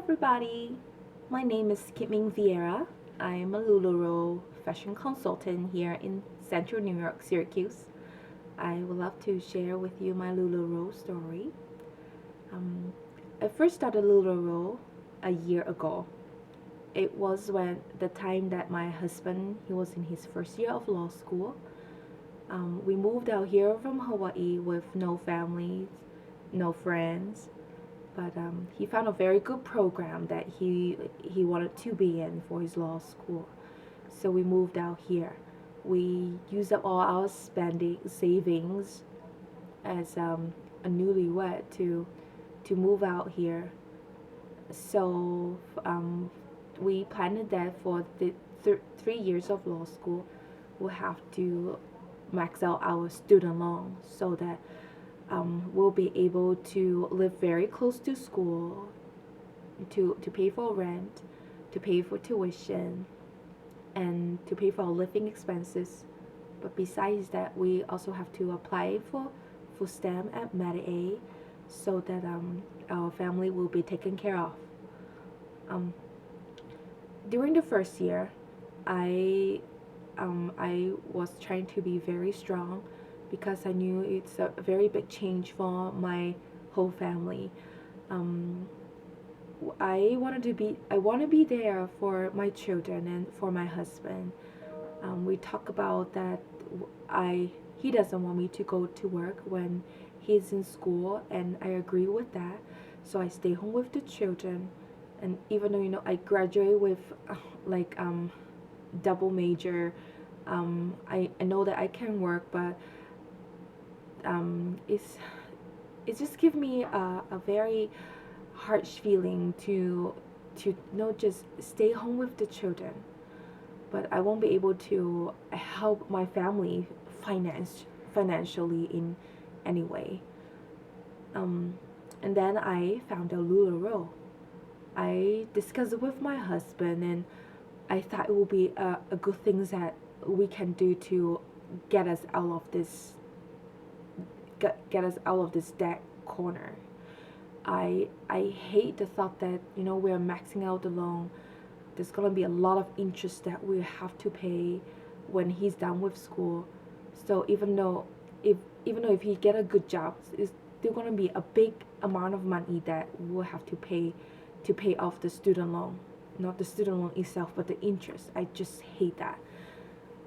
everybody, my name is Kit Ming Vierra. I am a LuLaRoe fashion consultant here in Central New York, Syracuse. I would love to share with you my LuLaRoe story. Um, I first started LuLaRoe a year ago. It was when the time that my husband, he was in his first year of law school. We moved out here from Hawaii with no families, no friends, but he found a very good program that he wanted to be in for his law school. So we moved out here. We used up all our spending savings as a newlywed to move out here. So we planned that for the 3 years of law school, we'll have to max out our student loan so that we'll be able to live very close to school, to pay for rent, to pay for tuition, and to pay for our living expenses. But besides that, we also have to apply for food stamp and Med-A so that our family will be taken care of. During the first year, I was trying to be very strong because I knew it's a very big change for my whole family. I want to be there for my children and for my husband. We talk about that. He doesn't want me to go to work when he's in school, and I agree with that. So I stay home with the children, and even though I graduate with like double major, I know that I can work, but it just gives me a very harsh feeling to not just stay home with the children, but I won't be able to help my family financially in any way. And then I found a LuLaRoe. I discussed it with my husband, and I thought it would be a good thing that we can do to get us out of this debt corner. I hate the thought that we're maxing out the loan. There's gonna be a lot of interest that we have to pay when he's done with school. So even though if he get a good job, it's still gonna be a big amount of money that we'll have to pay off the student loan. Not the student loan itself, but the interest. I just hate that.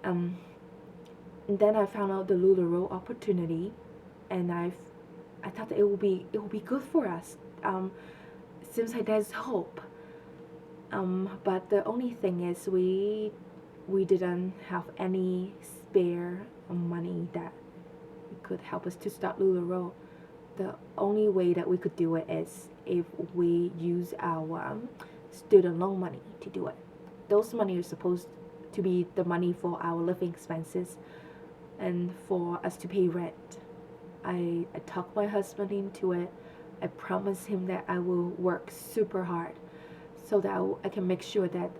And then I found out the LuLaRoe opportunity, and I thought that it will be good for us. Seems like there's hope. But the only thing is we didn't have any spare money that could help us to start LuLaRoe. The only way that we could do it is if we use our student loan money to do it. Those money are supposed to be the money for our living expenses and for us to pay rent. I talked my husband into it. I promised him that I will work super hard so that I can make sure that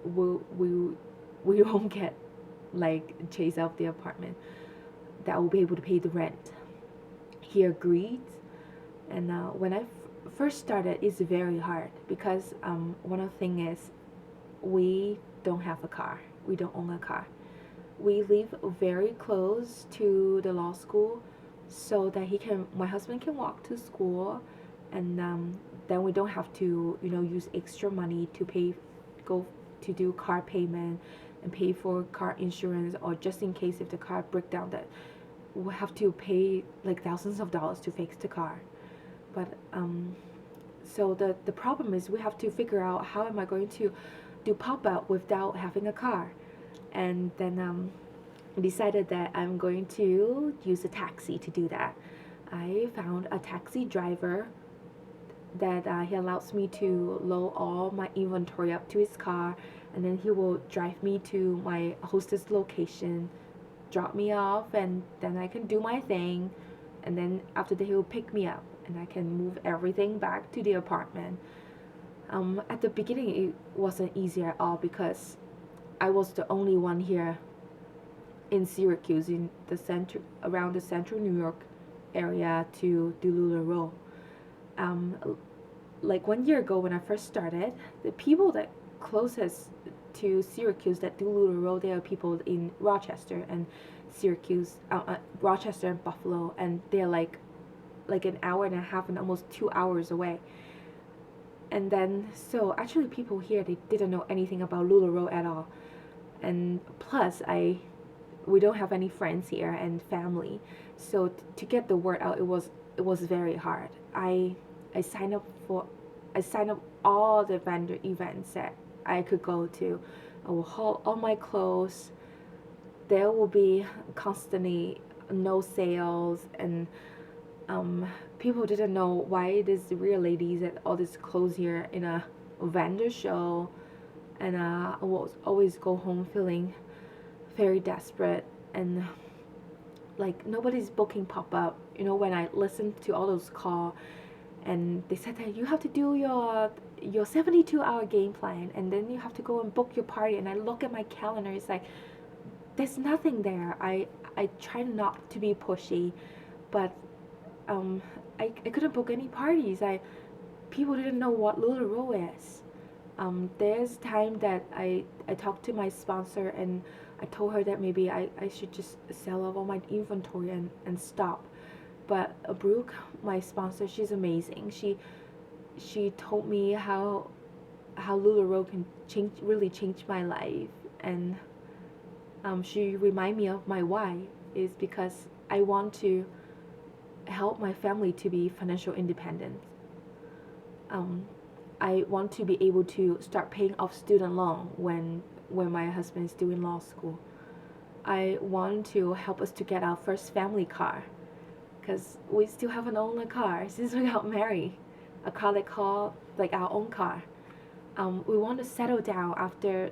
we won't get like chased out of the apartment, that I will be able to pay the rent. He agreed, and when I first started, it's very hard because one of the things is we don't have a car. We don't own a car. We live very close to the law school so that my husband can walk to school, and then we don't have to use extra money to go to do car payment and pay for car insurance, or just in case if the car breaks down, that we'll have to pay like thousands of dollars to fix the car. But so the problem is we have to figure out how am I going to do pop-up without having a car. And then decided that I'm going to use a taxi to do that. I found a taxi driver that he allows me to load all my inventory up to his car, and then he will drive me to my hostess location, drop me off, and then I can do my thing, and then after that he will pick me up and I can move everything back to the apartment. At the beginning it wasn't easy at all because I was the only one here in Syracuse, in the center, around the central New York area, to do LuLaRoe. like 1 year ago when I first started, the people that closest to Syracuse that do LuLaRoe, they are people in Rochester and Syracuse, Rochester and Buffalo, and they're like an hour and a half and almost 2 hours away. And then so actually people here, they didn't know anything about LuLaRoe at all. And plus we don't have any friends here and family, so to get the word out, it was very hard. I signed up for I signed up all the vendor events that I could go to. I will haul all my clothes. There will be constantly no sales, and people didn't know why these real ladies at all this clothes here in a vendor show, and I will always go home feeling very desperate, and like nobody's booking pop up. When I listened to all those calls, and they said that you have to do your 72-hour game plan, and then you have to go and book your party. And I look at my calendar, it's like there's nothing there. I try not to be pushy, but I couldn't book any parties. People didn't know what LuLaRoe is. There's time that I talked to my sponsor, and I told her that maybe I should just sell off all my inventory and stop. But Brooke, my sponsor, she's amazing. She told me how LuLaRoe can really change my life, and she reminded me of my why is because I want to help my family to be financial independent. I want to be able to start paying off student loan when my husband is doing law school. I want to help us to get our first family car, because we still haven't owned a car since we got married. A car that called like our own car. We want to settle down after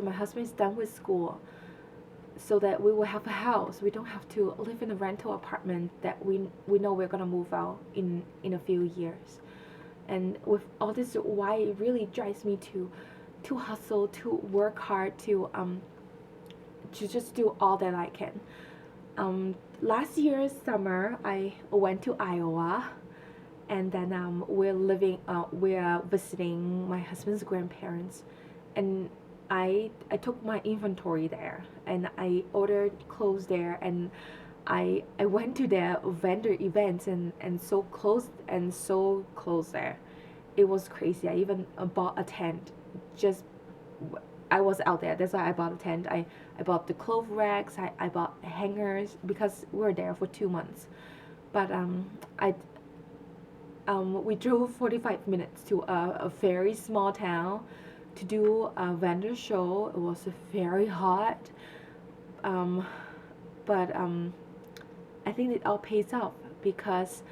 my husband is done with school, so that we will have a house. We don't have to live in a rental apartment that we know we're gonna move out in a few years. And with all this, why it really drives me to hustle, to work hard, to just do all that I can. Last year's summer, I went to Iowa, and then we're visiting my husband's grandparents, and I took my inventory there, and I ordered clothes there, and I went to their vendor events and so close there. It was crazy. I even bought a tent. Just I was out there. That's why I bought a tent. I bought the clothes racks. I bought hangers because we were there for 2 months. But we drove 45 minutes to a very small town to do a vendor show. It was very hot. But I think it all pays off because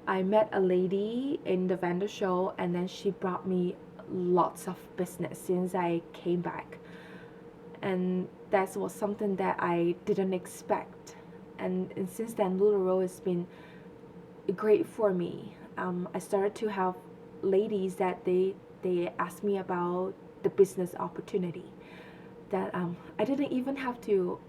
I met a lady in the vendor show, and then she brought me lots of business since I came back, and that was something that I didn't expect. And since then, LuLaRoe has been great for me. I started to have ladies that they asked me about the business opportunity that I didn't even have to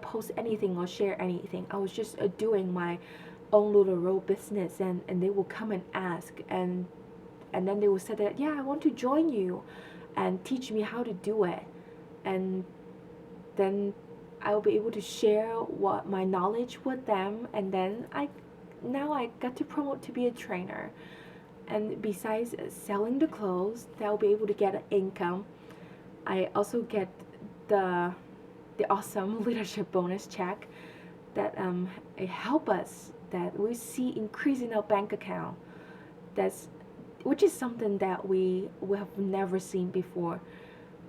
post anything or share anything. I was just doing my own LuLaRoe business, and they will come and ask, and then they will say that, yeah, I want to join you and teach me how to do it, and then I will be able to share what my knowledge with them, and then I got to promote to be a trainer. And besides selling the clothes, that I'll be able to get an income, I also get the awesome leadership bonus check that it help us, that we see increase in our bank account, which is something that we have never seen before.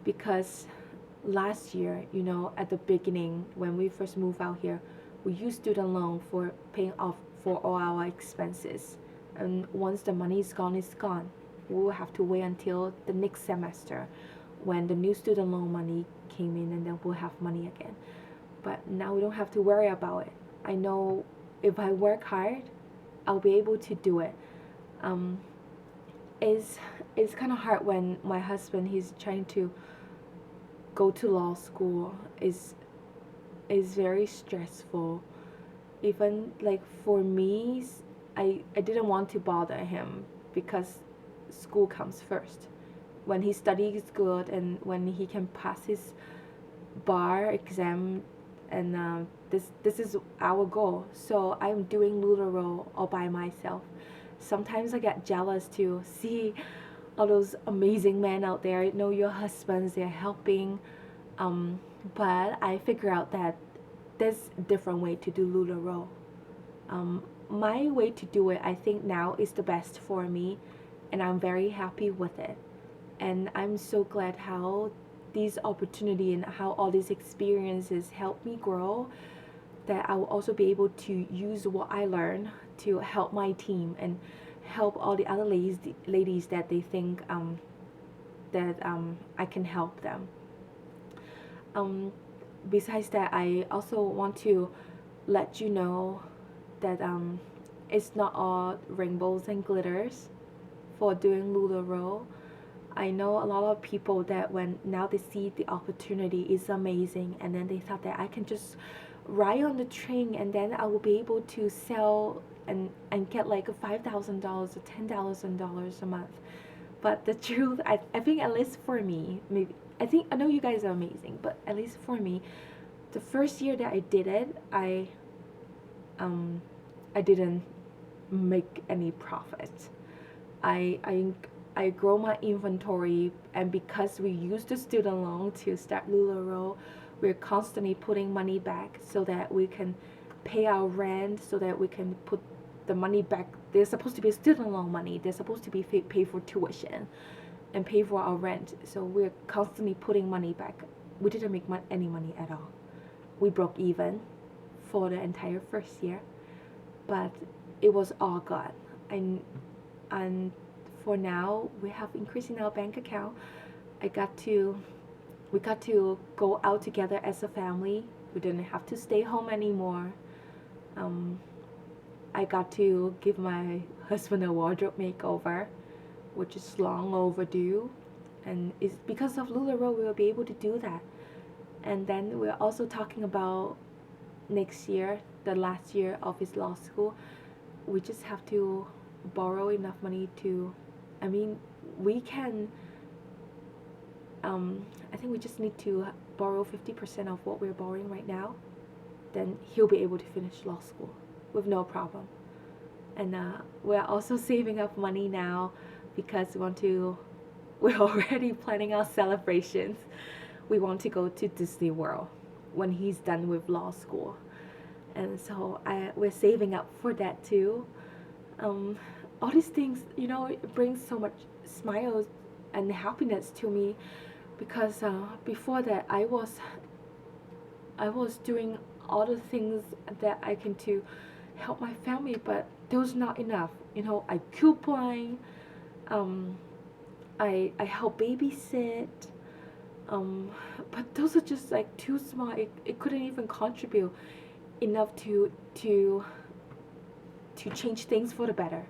Because last year, at the beginning when we first moved out here, we used student loan for paying off for all our expenses, and once the money is gone, it's gone. We will have to wait until the next semester when the new student loan money came in, and then we'll have money again. But now we don't have to worry about it. I know if I work hard, I'll be able to do it. It's kind of hard when my husband, he's trying to go to law school. Is very stressful. Even like for me, I didn't want to bother him because school comes first. When he studies good and when he can pass his bar exam, and this is our goal. So I'm doing LuLaRoe all by myself. Sometimes I get jealous to see all those amazing men out there. Know your husbands, they're helping. But I figure out that there's a different way to do LuLaRoe. My way to do it, I think now is the best for me, and I'm very happy with it. And I'm so glad how these opportunity and how all these experiences help me grow, that I will also be able to use what I learned to help my team and help all the other ladies that they think that I can help them. Besides that, I also want to let you know that it's not all rainbows and glitters for doing LuLaRoe. I know a lot of people that when now they see the opportunity is amazing, and then they thought that I can just ride on the train and then I will be able to sell and get like $5,000 or $10,000 a month. But the truth, I think at least for me, maybe I know you guys are amazing, but at least for me, the first year that I did it, I didn't make any profit. I grow my inventory, and because we used the student loan to start LuLaRoe, we're constantly putting money back so that we can pay our rent, so that we can put the money back. There's supposed to be student loan money. They're supposed to be pay for tuition and pay for our rent. So we're constantly putting money back. We didn't make any money at all. We broke even for the entire first year, but it was all God. And for now, we have increase in our bank account. We got to go out together as a family. We didn't have to stay home anymore. I got to give my husband a wardrobe makeover, which is long overdue, and it's because of LuLaRoe we will be able to do that. And then we're also talking about next year, the last year of his law school. We just have to borrow enough money to, we can, I think we just need to borrow 50% of what we're borrowing right now. Then he'll be able to finish law school with no problem. And we're also saving up money now because we're already planning our celebrations. We want to go to Disney World when he's done with law school. And so we're saving up for that too. All these things, it brings so much smiles and happiness to me, because before that I was doing all the things that I can to help my family, but there was not enough. I coupon, I help babysit, but those are just like too small. It couldn't even contribute enough to change things for the better.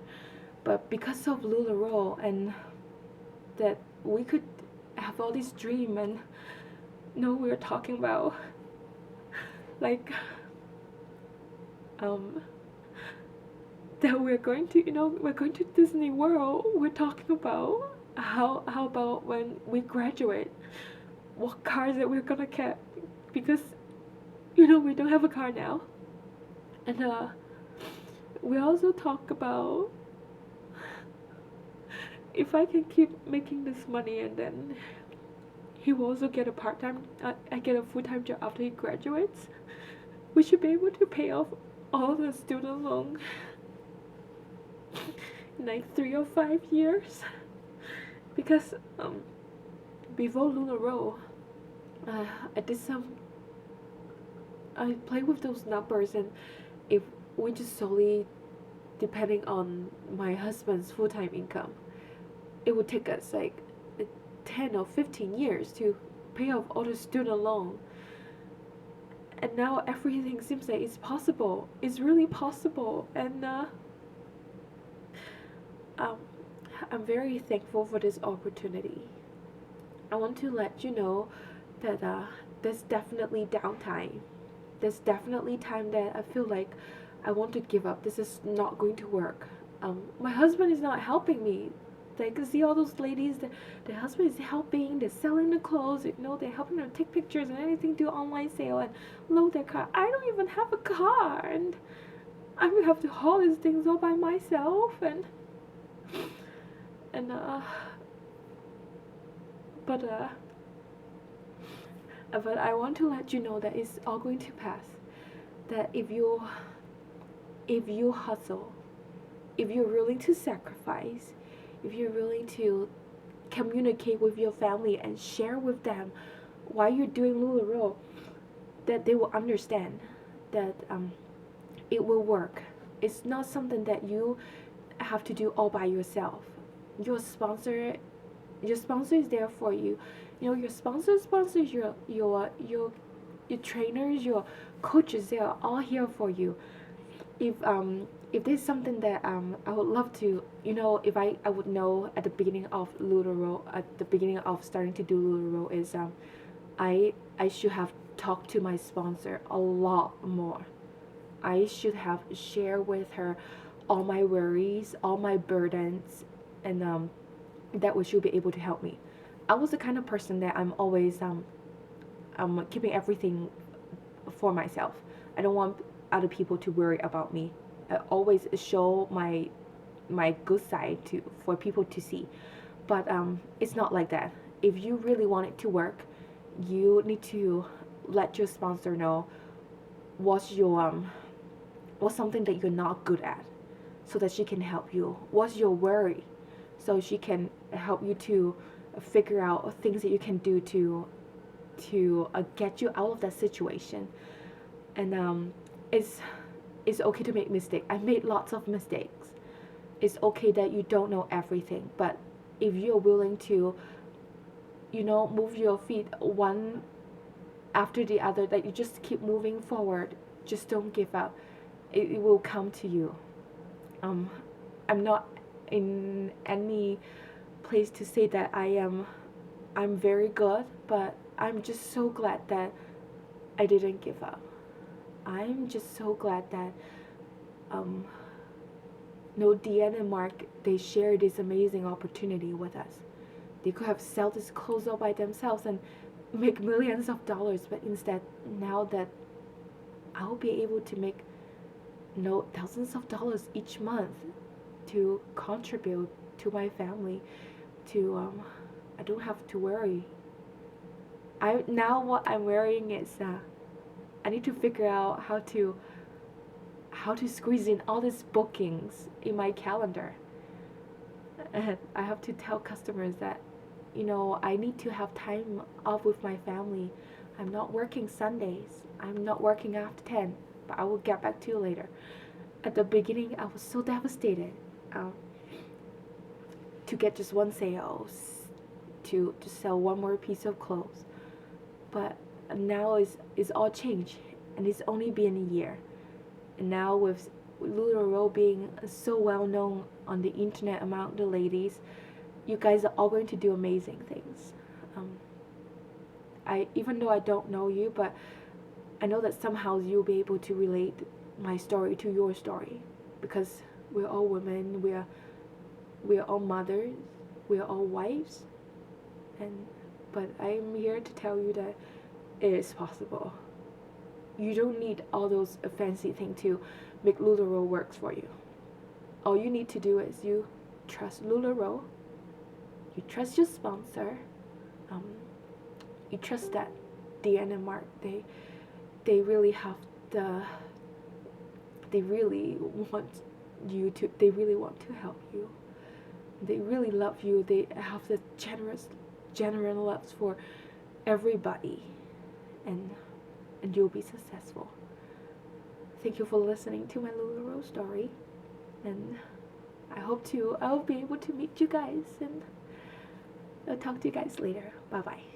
But because of LuLaRoe, and that we could have all this dream, and we were talking about like that we're going to Disney World. We're talking about how about when we graduate, what cars that we're gonna get, because we don't have a car now. And we also talk about if I can keep making this money, and then he will also get a part-time, I get a full-time job after he graduates, we should be able to pay off all the student loan in like 3 or 5 years. Because before LuLaRoe, I play with those numbers, and if we just solely depending on my husband's full-time income, it would take us like 10 or 15 years to pay off all the student loan. And now everything seems like it's possible. It's really possible. And I'm very thankful for this opportunity. I want to let you know that there's definitely downtime. There's definitely time that I feel like I want to give up. This is not going to work. My husband is not helping me. Like, see all those ladies that the husband is helping, they're selling the clothes, they're helping them take pictures and anything, do online sale and load their car. I don't even have a car, and I'm gonna have to haul these things all by myself, and but I want to let you know that it's all going to pass. That if you hustle, if you're willing to sacrifice, if you're willing to communicate with your family and share with them why you're doing LuLaRoe, that they will understand that it will work. It's not something that you have to do all by yourself. Your sponsor is there for you. Your sponsors your trainers, your coaches. They are all here for you. If there's something that I would love to, if I would know at the beginning of LuLaRoe, at the beginning of starting to do LuLaRoe, is I should have talked to my sponsor a lot more. I should have shared with her all my worries, all my burdens, and that she'll be able to help me. I was the kind of person that I'm always keeping everything for myself. I don't want other people to worry about me. I always show my good side for people to see. But it's not like that. If you really want it to work, you need to let your sponsor know what's something that you're not good at, so that she can help you. What's your worry, so she can help you to figure out things that you can do to get you out of that situation. And it's okay to make mistakes. I made lots of mistakes. It's okay that you don't know everything, but if you're willing to, move your feet one after the other, that you just keep moving forward, just don't give up. It will come to you. I'm not in any place to say that I'm very good, but I'm just so glad that I didn't give up. I'm just so glad that Deanne and Mark, they shared this amazing opportunity with us. They could have sold this clothes all by themselves and make millions of dollars, but instead, now that I'll be able to make thousands of dollars each month to contribute to my family, I don't have to worry. Now what I'm worrying is I need to figure out how to squeeze in all these bookings in my calendar. And I have to tell customers that, I need to have time off with my family. I'm not working Sundays. I'm not working after 10, but I will get back to you later. At the beginning, I was so devastated to get just one sale, to sell one more piece of clothes. But now it's all changed, and it's only been a year. And now with LuLaRoe being so well known on the internet among the ladies, you guys are all going to do amazing things. Even though I don't know you, but I know that somehow you'll be able to relate my story to your story, because we're all women, we're all mothers, we're all wives, but I'm here to tell you that it is possible. You don't need all those fancy things to make LuLaRoe works for you. All you need to do is you trust LuLaRoe, you trust your sponsor, you trust that Deanne and Mark, they really have they really want to help you. They really love you. They have the genuine love for everybody, and you'll be successful. Thank you for listening to my LuLaRoe story, and I'll be able to meet you guys, and I'll talk to you guys later. Bye bye.